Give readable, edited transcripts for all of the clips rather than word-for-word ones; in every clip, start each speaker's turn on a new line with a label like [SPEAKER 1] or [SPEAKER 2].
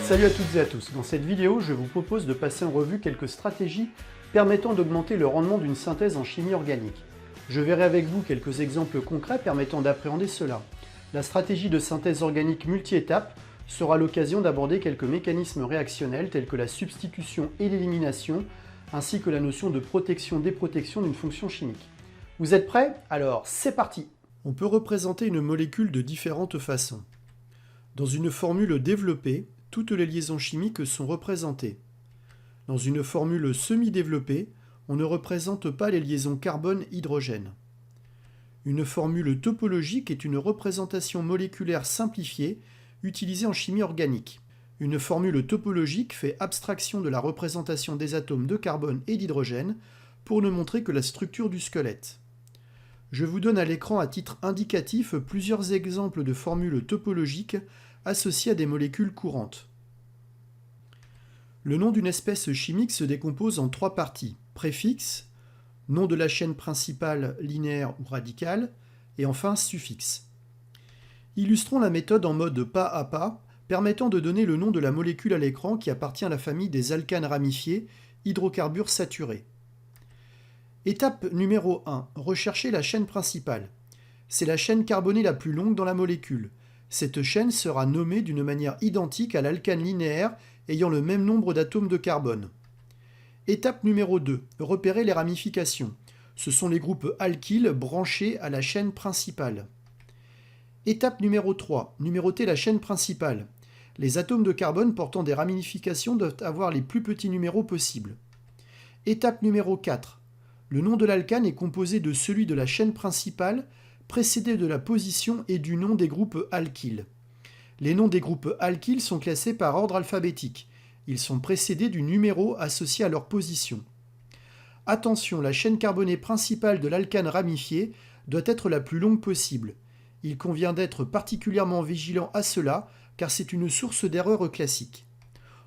[SPEAKER 1] Salut à toutes et à tous, dans cette vidéo je vous propose de passer en revue quelques stratégies permettant d'augmenter le rendement d'une synthèse en chimie organique. Je verrai avec vous quelques exemples concrets permettant d'appréhender cela. La stratégie de synthèse organique multi-étapes sera l'occasion d'aborder quelques mécanismes réactionnels tels que la substitution et l'élimination, ainsi que la notion de protection-déprotection d'une fonction chimique. Vous êtes prêts? Alors c'est parti! On peut représenter une molécule de différentes façons. Dans une formule développée, toutes les liaisons chimiques sont représentées. Dans une formule semi-développée, on ne représente pas les liaisons carbone-hydrogène. Une formule topologique est une représentation moléculaire simplifiée utilisée en chimie organique. Une formule topologique fait abstraction de la représentation des atomes de carbone et d'hydrogène pour ne montrer que la structure du squelette. Je vous donne à l'écran à titre indicatif plusieurs exemples de formules topologiques associées à des molécules courantes. Le nom d'une espèce chimique se décompose en trois parties: préfixe, nom de la chaîne principale linéaire ou radicale, et enfin suffixe. Illustrons la méthode en mode pas à pas, permettant de donner le nom de la molécule à l'écran qui appartient à la famille des alcanes ramifiés, hydrocarbures saturés. Étape numéro 1. Rechercher la chaîne principale. C'est la chaîne carbonée la plus longue dans la molécule. Cette chaîne sera nommée d'une manière identique à l'alcane linéaire ayant le même nombre d'atomes de carbone. Étape numéro 2. Repérer les ramifications. Ce sont les groupes alkyles branchés à la chaîne principale. Étape numéro 3. Numéroter la chaîne principale. Les atomes de carbone portant des ramifications doivent avoir les plus petits numéros possibles. Étape numéro 4. Le nom de l'alcane est composé de celui de la chaîne principale, précédé de la position et du nom des groupes alkyles. Les noms des groupes alkyles sont classés par ordre alphabétique. Ils sont précédés du numéro associé à leur position. Attention, la chaîne carbonée principale de l'alcane ramifié doit être la plus longue possible. Il convient d'être particulièrement vigilant à cela, car c'est une source d'erreur classique.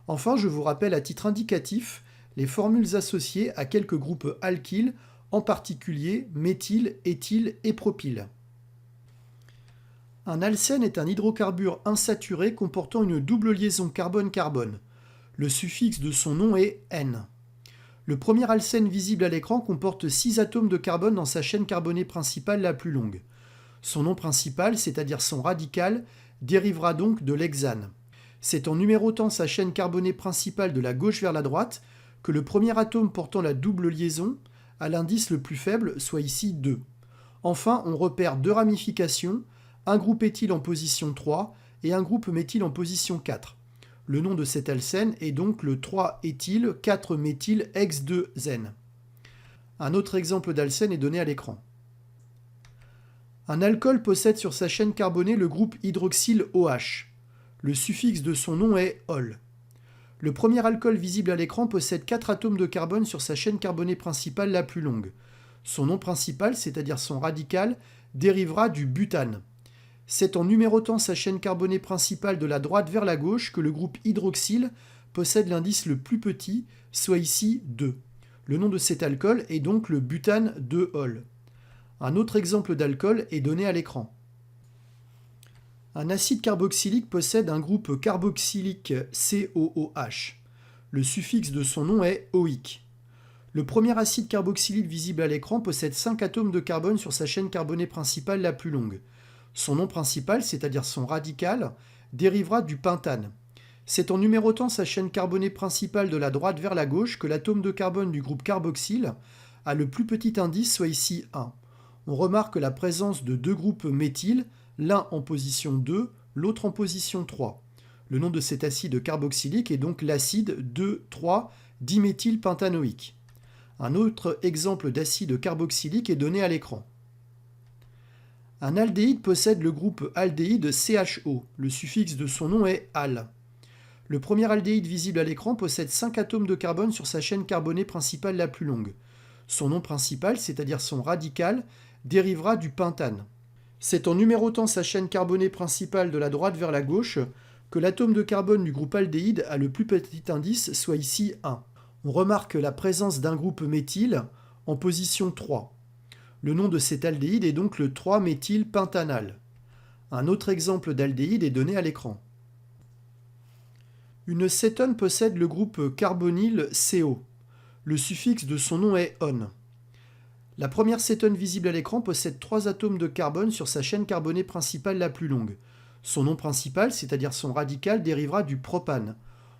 [SPEAKER 1] Enfin, je vous rappelle à titre indicatif les formules associées à quelques groupes alkyles, en particulier méthyle, éthyle et propyle. Un alcène est un hydrocarbure insaturé comportant une double liaison carbone-carbone. Le suffixe de son nom est N. Le premier alcène visible à l'écran comporte 6 atomes de carbone dans sa chaîne carbonée principale la plus longue. Son nom principal, c'est-à-dire son radical, dérivera donc de l'hexane. C'est en numérotant sa chaîne carbonée principale de la gauche vers la droite que le premier atome portant la double liaison à l'indice le plus faible, soit ici 2. Enfin, on repère deux ramifications, un groupe éthyle en position 3 et un groupe méthyle en position 4. Le nom de cet alcène est donc le 3-éthyle 4-méthyle-hex-2-zène. Un autre exemple d'alcène est donné à l'écran. Un alcool possède sur sa chaîne carbonée le groupe hydroxyle OH. Le suffixe de son nom est -ol. Le premier alcool visible à l'écran possède 4 atomes de carbone sur sa chaîne carbonée principale la plus longue. Son nom principal, c'est-à-dire son radical, dérivera du butane. C'est en numérotant sa chaîne carbonée principale de la droite vers la gauche que le groupe hydroxyle possède l'indice le plus petit, soit ici 2. Le nom de cet alcool est donc le butane 2-ol. Un autre exemple d'alcool est donné à l'écran. Un acide carboxylique possède un groupe carboxylique COOH. Le suffixe de son nom est oïque. Le premier acide carboxylique visible à l'écran possède 5 atomes de carbone sur sa chaîne carbonée principale la plus longue. Son nom principal, c'est-à-dire son radical, dérivera du pentane. C'est en numérotant sa chaîne carbonée principale de la droite vers la gauche que l'atome de carbone du groupe carboxyle a le plus petit indice, soit ici 1. On remarque la présence de deux groupes méthyle, l'un en position 2, l'autre en position 3. Le nom de cet acide carboxylique est donc l'acide 2,3-diméthylpentanoïque. Un autre exemple d'acide carboxylique est donné à l'écran. Un aldéhyde possède le groupe aldéhyde CHO. Le suffixe de son nom est -al. Le premier aldéhyde visible à l'écran possède 5 atomes de carbone sur sa chaîne carbonée principale la plus longue. Son nom principal, c'est-à-dire son radical, dérivera du pentane. C'est en numérotant sa chaîne carbonée principale de la droite vers la gauche que l'atome de carbone du groupe aldéhyde a le plus petit indice, soit ici 1. On remarque la présence d'un groupe méthyle en position 3. Le nom de cet aldéhyde est donc le 3-méthylpentanal. Un autre exemple d'aldéhyde est donné à l'écran. Une cétone possède le groupe carbonyl CO. Le suffixe de son nom est -on. La première cétone visible à l'écran possède 3 atomes de carbone sur sa chaîne carbonée principale la plus longue. Son nom principal, c'est-à-dire son radical, dérivera du propane.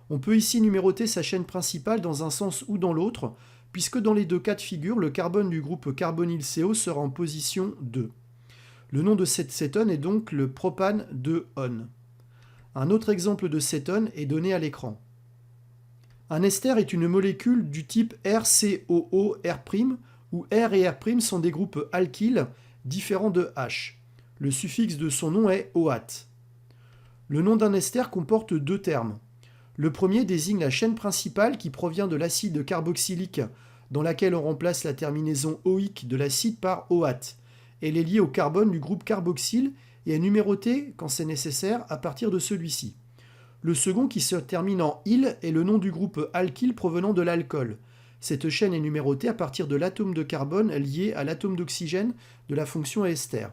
[SPEAKER 1] On peut ici numéroter sa chaîne principale dans un sens ou dans l'autre, puisque dans les deux cas de figure, le carbone du groupe carbonyl CO sera en position 2. Le nom de cette cétone est donc le propane 2-on. Un autre exemple de cétone est donné à l'écran. Un ester est une molécule du type RCOO-R', où R et R' sont des groupes alkyles différents de H. Le suffixe de son nom est OAT. Le nom d'un ester comporte 2 termes. Le premier désigne la chaîne principale qui provient de l'acide carboxylique, dans laquelle on remplace la terminaison oïque de l'acide par OAT. Elle est liée au carbone du groupe carboxyle et est numérotée, quand c'est nécessaire, à partir de celui-ci. Le second, qui se termine en -il, est le nom du groupe alkyle provenant de l'alcool. Cette chaîne est numérotée à partir de l'atome de carbone lié à l'atome d'oxygène de la fonction ester.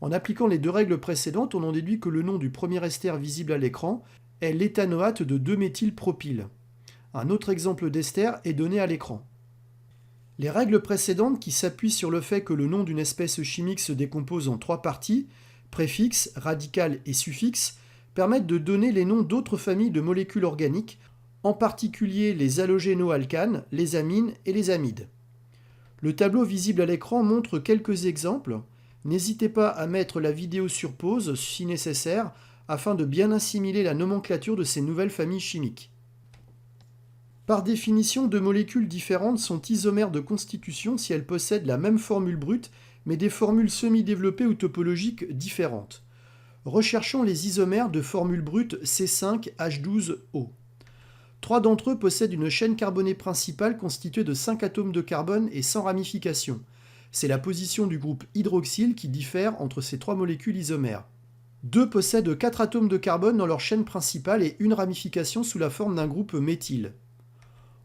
[SPEAKER 1] En appliquant les 2 règles précédentes, on en déduit que le nom du premier ester visible à l'écran est l'éthanoate de 2-méthylpropyle. Un autre exemple d'ester est donné à l'écran. Les règles précédentes, qui s'appuient sur le fait que le nom d'une espèce chimique se décompose en 3 parties, préfixe, radical et suffixe, permettent de donner les noms d'autres familles de molécules organiques, en particulier les halogénoalcanes, les amines et les amides. Le tableau visible à l'écran montre quelques exemples. N'hésitez pas à mettre la vidéo sur pause si nécessaire, afin de bien assimiler la nomenclature de ces nouvelles familles chimiques. Par définition, 2 molécules différentes sont isomères de constitution si elles possèdent la même formule brute, mais des formules semi-développées ou topologiques différentes. Recherchons les isomères de formule brute C5H12O. 3 d'entre eux possèdent une chaîne carbonée principale constituée de 5 atomes de carbone et sans ramification. C'est la position du groupe hydroxyle qui diffère entre ces 3 molécules isomères. 2 possèdent 4 atomes de carbone dans leur chaîne principale et une ramification sous la forme d'un groupe méthyle.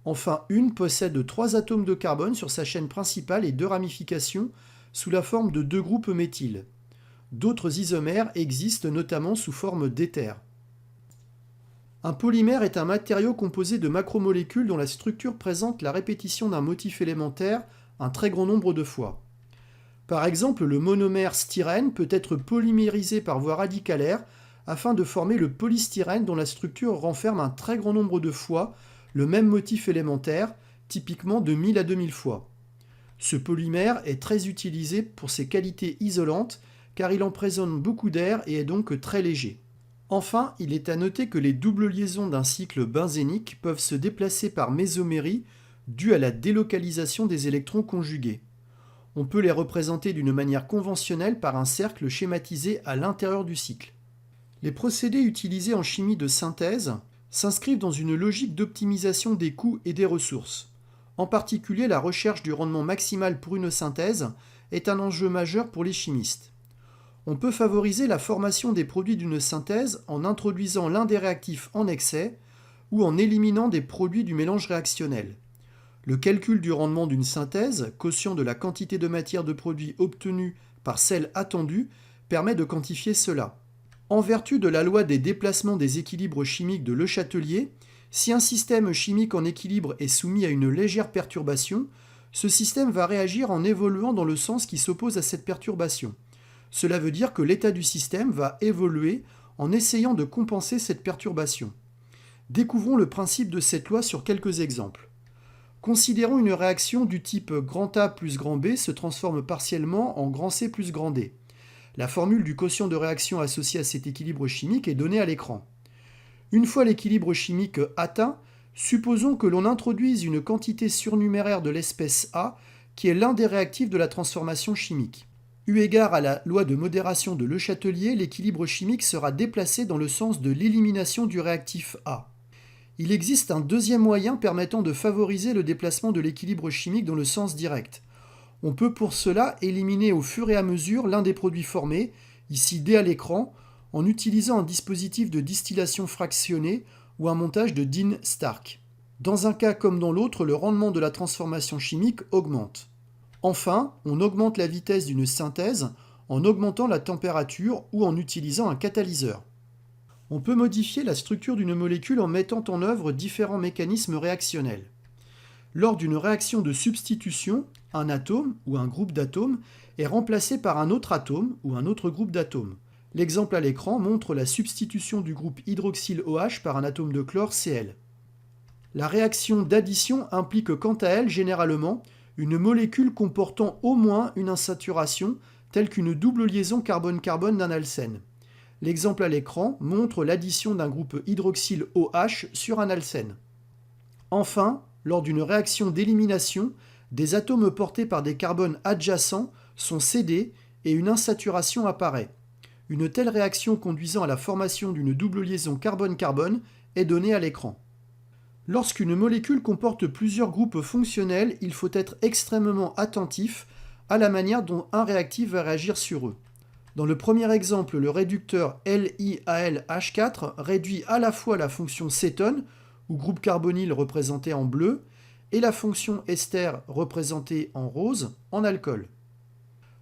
[SPEAKER 1] Enfin, une possède 3 atomes de carbone sur sa chaîne principale et 2 ramifications sous la forme de 2 groupes méthyle. D'autres isomères existent notamment sous forme d'éther. Un polymère est un matériau composé de macromolécules dont la structure présente la répétition d'un motif élémentaire un très grand nombre de fois. Par exemple, le monomère styrène peut être polymérisé par voie radicalaire afin de former le polystyrène dont la structure renferme un très grand nombre de fois le même motif élémentaire, typiquement de 1000 à 2000 fois. Ce polymère est très utilisé pour ses qualités isolantes car il emprisonne beaucoup d'air et est donc très léger. Enfin, il est à noter que les doubles liaisons d'un cycle benzénique peuvent se déplacer par mésomérie due à la délocalisation des électrons conjugués. On peut les représenter d'une manière conventionnelle par un cercle schématisé à l'intérieur du cycle. Les procédés utilisés en chimie de synthèse s'inscrivent dans une logique d'optimisation des coûts et des ressources. En particulier, la recherche du rendement maximal pour une synthèse est un enjeu majeur pour les chimistes. On peut favoriser la formation des produits d'une synthèse en introduisant l'un des réactifs en excès ou en éliminant des produits du mélange réactionnel. Le calcul du rendement d'une synthèse, quotient de la quantité de matière de produit obtenue par celle attendue, permet de quantifier cela. En vertu de la loi des déplacements des équilibres chimiques de Le Chatelier, si un système chimique en équilibre est soumis à une légère perturbation, ce système va réagir en évoluant dans le sens qui s'oppose à cette perturbation. Cela veut dire que l'état du système va évoluer en essayant de compenser cette perturbation. Découvrons le principe de cette loi sur quelques exemples. Considérons une réaction du type grand A plus grand B se transforme partiellement en grand C plus grand D. La formule du quotient de réaction associé à cet équilibre chimique est donnée à l'écran. Une fois l'équilibre chimique atteint, supposons que l'on introduise une quantité surnuméraire de l'espèce A qui est l'un des réactifs de la transformation chimique. Eu égard à la loi de modération de Le Chatelier, l'équilibre chimique sera déplacé dans le sens de l'élimination du réactif A. Il existe un deuxième moyen permettant de favoriser le déplacement de l'équilibre chimique dans le sens direct. On peut pour cela éliminer au fur et à mesure l'un des produits formés, ici D à l'écran, en utilisant un dispositif de distillation fractionnée ou un montage de Dean-Stark. Dans un cas comme dans l'autre, le rendement de la transformation chimique augmente. Enfin, on augmente la vitesse d'une synthèse en augmentant la température ou en utilisant un catalyseur. On peut modifier la structure d'une molécule en mettant en œuvre différents mécanismes réactionnels. Lors d'une réaction de substitution, un atome ou un groupe d'atomes est remplacé par un autre atome ou un autre groupe d'atomes. L'exemple à l'écran montre la substitution du groupe hydroxyle OH par un atome de chlore Cl. La réaction d'addition implique quant à elle généralement une molécule comportant au moins une insaturation telle qu'une double liaison carbone-carbone d'un alcène. L'exemple à l'écran montre l'addition d'un groupe hydroxyle OH sur un alcène. Enfin, lors d'une réaction d'élimination, des atomes portés par des carbones adjacents sont cédés et une insaturation apparaît. Une telle réaction conduisant à la formation d'une double liaison carbone-carbone est donnée à l'écran. Lorsqu'une molécule comporte plusieurs groupes fonctionnels, il faut être extrêmement attentif à la manière dont un réactif va réagir sur eux. Dans le premier exemple, le réducteur LiAlH4 réduit à la fois la fonction cétone, ou groupe carbonyle représenté en bleu, et la fonction ester représentée en rose, en alcool.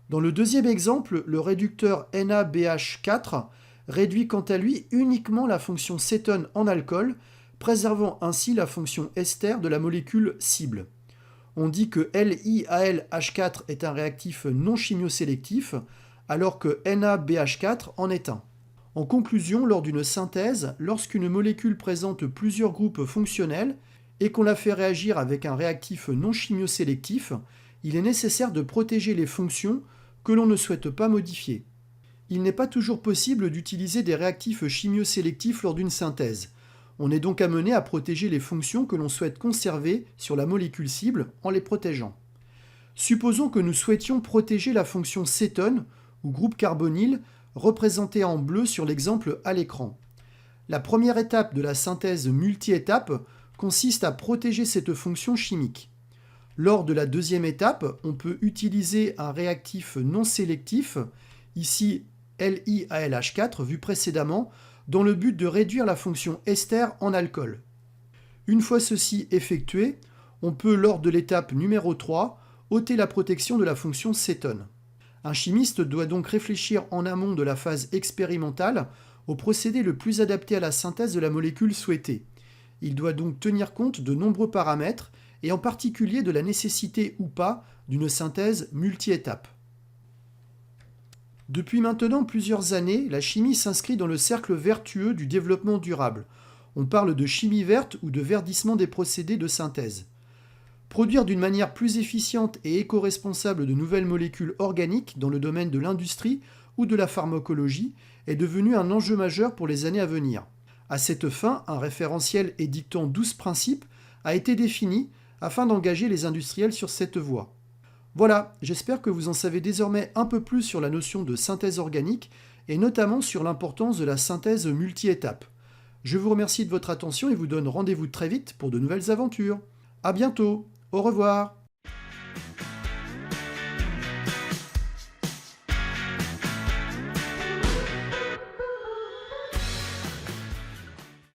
[SPEAKER 1] Dans le deuxième exemple, le réducteur NaBH4 réduit quant à lui uniquement la fonction cétone en alcool, préservant ainsi la fonction ester de la molécule cible. On dit que LiAlH4 est un réactif non chimiosélectif, alors que NaBH4 en est un. En conclusion, lors d'une synthèse, lorsqu'une molécule présente plusieurs groupes fonctionnels et qu'on la fait réagir avec un réactif non chimiosélectif, il est nécessaire de protéger les fonctions que l'on ne souhaite pas modifier. Il n'est pas toujours possible d'utiliser des réactifs chimiosélectifs lors d'une synthèse. On est donc amené à protéger les fonctions que l'on souhaite conserver sur la molécule cible en les protégeant. Supposons que nous souhaitions protéger la fonction cétone ou groupe carbonyle représentée en bleu sur l'exemple à l'écran. La première étape de la synthèse multi-étape consiste à protéger cette fonction chimique. Lors de la deuxième étape, on peut utiliser un réactif non sélectif, ici LiAlH4 vu précédemment, dans le but de réduire la fonction ester en alcool. Une fois ceci effectué, on peut lors de l'étape numéro 3 ôter la protection de la fonction cétone. Un chimiste doit donc réfléchir en amont de la phase expérimentale au procédé le plus adapté à la synthèse de la molécule souhaitée. Il doit donc tenir compte de nombreux paramètres et en particulier de la nécessité ou pas d'une synthèse multi-étape. Depuis maintenant plusieurs années, la chimie s'inscrit dans le cercle vertueux du développement durable. On parle de chimie verte ou de verdissement des procédés de synthèse. Produire d'une manière plus efficiente et éco-responsable de nouvelles molécules organiques dans le domaine de l'industrie ou de la pharmacologie est devenu un enjeu majeur pour les années à venir. À cette fin, un référentiel édictant 12 principes a été défini afin d'engager les industriels sur cette voie. Voilà, j'espère que vous en savez désormais un peu plus sur la notion de synthèse organique et notamment sur l'importance de la synthèse multi-étape. Je vous remercie de votre attention et vous donne rendez-vous très vite pour de nouvelles aventures. À bientôt, au revoir.